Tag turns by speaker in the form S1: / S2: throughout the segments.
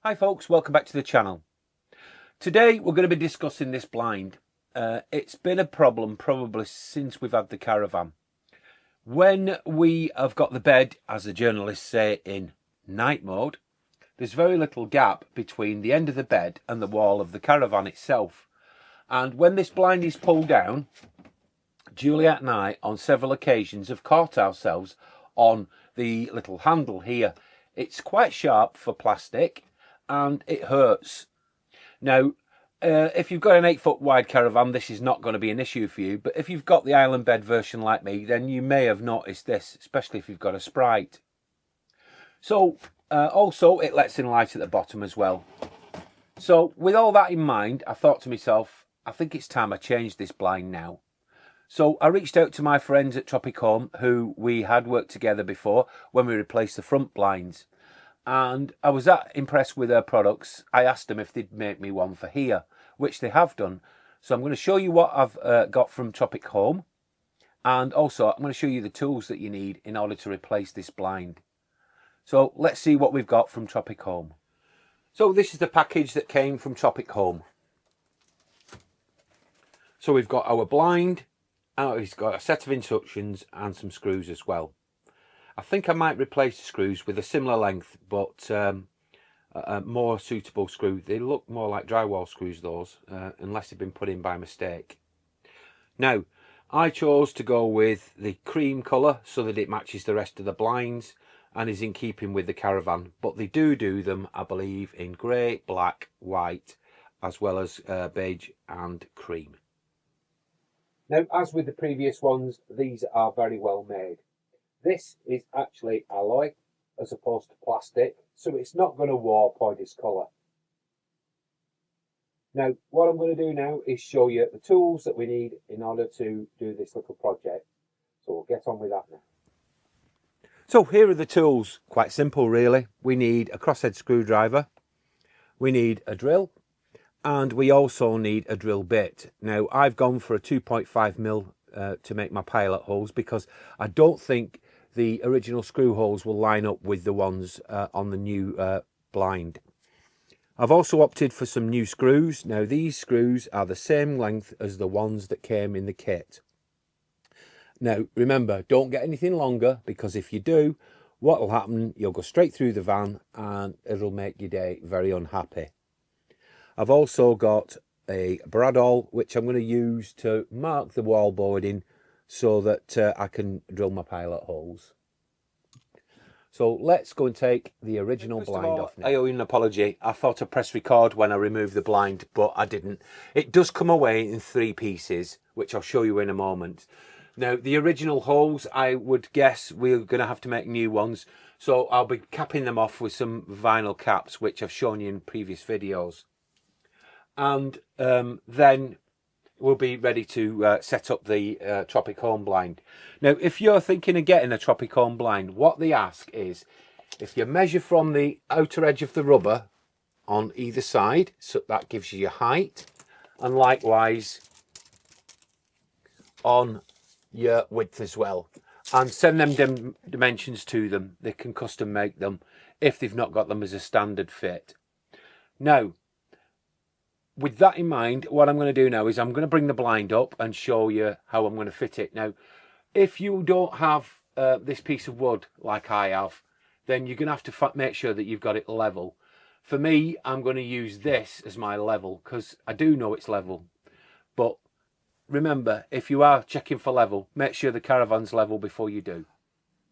S1: Hi folks, welcome back to the channel. Today we're going to be discussing this blind. It's been a problem probably since we've had the Caravan. When we have got the bed, as the journalists say, in night mode, there's very little gap between the end of the bed and the wall of the Caravan itself. And when this blind is pulled down, Juliet and I on several occasions have caught ourselves on the little handle here. It's quite sharp for plastic and it hurts. Now, if you've got an 8-foot wide Caravan, this is not going to be an issue for you. But if you've got the island bed version like me, then you may have noticed this, especially if you've got a Sprite. So, also, it lets in light at the bottom as well. So, with all that in mind, I thought to myself, I think it's time I change this blind now. So, I reached out to my friends at Tropik Home, who we had worked together before when we replaced the front blinds. And I was that impressed with their products, I asked them if they'd make me one for here, which they have done. So I'm going to show you what I've got from Tropik Home, and also I'm going to show you the tools that you need in order to replace this blind. So let's see what we've got from Tropik Home. So this is the package that came from Tropik Home. So we've got our blind, it's got a set of instructions and some screws as well. I think I might replace the screws with a similar length, but a more suitable screw. They look more like drywall screws, those, unless they've been put in by mistake. Now, I chose to go with the cream colour so that it matches the rest of the blinds and is in keeping with the Caravan. But they do them, I believe, in grey, black, white, as well as beige and cream. Now, as with the previous ones, these are very well made. This is actually alloy as opposed to plastic, so it's not going to warp or discolour. Now, what I'm going to do now is show you the tools that we need in order to do this little project. So we'll get on with that now. So here are the tools. Quite simple, really. We need a crosshead screwdriver, we need a drill, and we also need a drill bit. Now, I've gone for a 2.5mm to make my pilot holes because I don't think the original screw holes will line up with the ones on the new blind. I've also opted for some new screws. Now these screws are the same length as the ones that came in the kit. Now remember, don't get anything longer, because if you do, what will happen, you'll go straight through the van and it'll make your day very unhappy. I've also got a bradawl which I'm going to use to mark the wall boarding so that I can drill my pilot holes. So let's go and take the original blind off now. I owe you an apology. I thought I pressed record when I removed the blind, but I didn't. It does come away in 3 pieces, which I'll show you in a moment. Now, the original holes, I would guess we're going to have to make new ones. So I'll be capping them off with some vinyl caps, which I've shown you in previous videos. And then we'll be ready to set up the Tropik Home blind. Now, if you're thinking of getting a Tropik Home blind, what they ask is, if you measure from the outer edge of the rubber on either side, so that gives you your height, and likewise on your width as well, and send them dimensions to them. They can custom make them if they've not got them as a standard fit. Now, with that in mind, what I'm going to do now is I'm going to bring the blind up and show you how I'm going to fit it. Now, if you don't have this piece of wood like I have, then you're going to have to make sure that you've got it level. For me, I'm going to use this as my level because I do know it's level. But remember, if you are checking for level, make sure the Caravan's level before you do.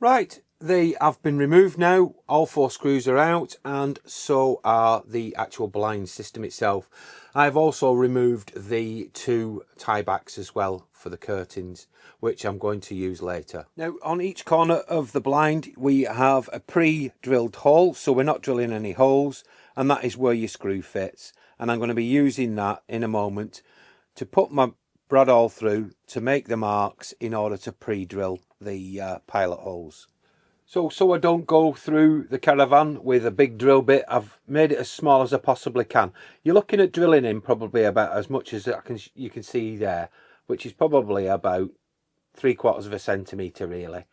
S1: Right, they have been removed now. All 4 screws are out, and so are the actual blind system itself. I've also removed the 2 tie backs as well for the curtains, which I'm going to use later. Now, on each corner of the blind, we have a pre-drilled hole, so we're not drilling any holes, and that is where your screw fits. And I'm going to be using that in a moment to put my bradawl through to make the marks in order to pre-drill the pilot holes. So I don't go through the Caravan with a big drill bit, I've made it as small as I possibly can. You're looking at drilling in probably about as much as you can see there, which is probably about 3/4 of a centimetre really.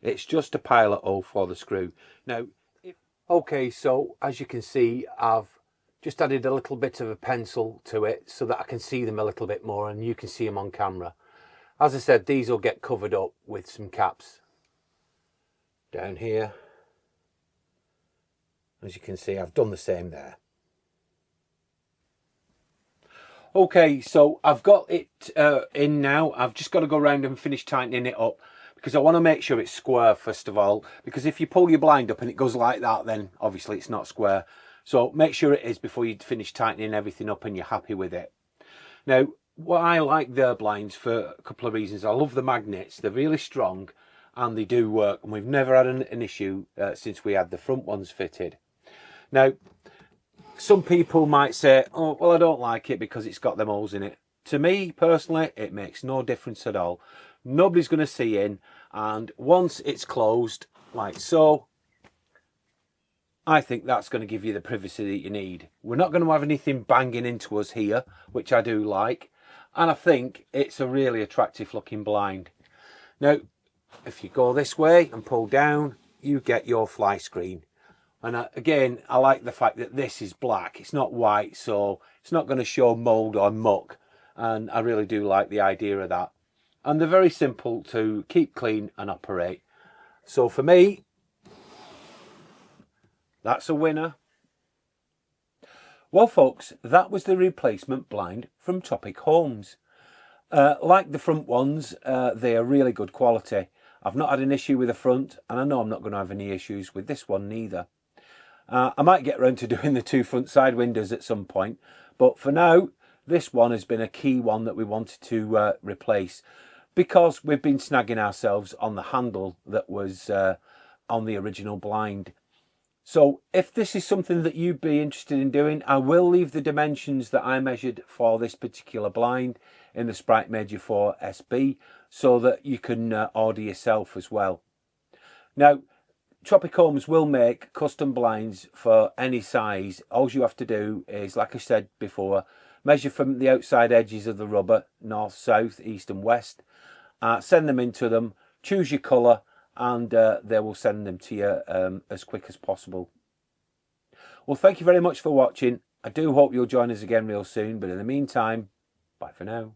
S1: It's just a pilot hole for the screw. Now, Okay, so as you can see, I've just added a little bit of a pencil to it so that I can see them a little bit more and you can see them on camera. As I said, these will get covered up with some caps down here. As you can see, I've done the same there. Okay, so I've got it in now. I've just got to go around and finish tightening it up because I want to make sure it's square first of all, because if you pull your blind up and it goes like that, then obviously it's not square. So make sure it is before you finish tightening everything up and you're happy with it. Now, what I like their blinds for a couple of reasons. I love the magnets. They're really strong and they do work, and we've never had an issue since we had the front ones fitted. Now, some people might say, oh, well, I don't like it because it's got them holes in it. To me, personally, it makes no difference at all. Nobody's going to see in, and once it's closed, like so, I think that's going to give you the privacy that you need. We're not going to have anything banging into us here, which I do like, and I think it's a really attractive looking blind. Now, if you go this way and pull down, you get your fly screen. And again, I like the fact that this is black. It's not white, so it's not going to show mold or muck. And I really do like the idea of that. And they're very simple to keep clean and operate. So for me, that's a winner. Well, folks, that was the replacement blind from Tropik Homes. Like the front ones, they are really good quality. I've not had an issue with the front, and I know I'm not going to have any issues with this one neither. I might get around to doing the two front side windows at some point, but for now, this one has been a key one that we wanted to replace because we've been snagging ourselves on the handle that was on the original blind. So if this is something that you'd be interested in doing, I will leave the dimensions that I measured for this particular blind in the Sprite Major 4 SB so that you can order yourself as well. Now, Tropik Homes will make custom blinds for any size. All you have to do is, like I said before, measure from the outside edges of the rubber, north, south, east and west. Send them into them, choose your colour, and they will send them to you as quick as possible. Well, thank you very much for watching. I do hope you'll join us again real soon, but in the meantime, bye for now.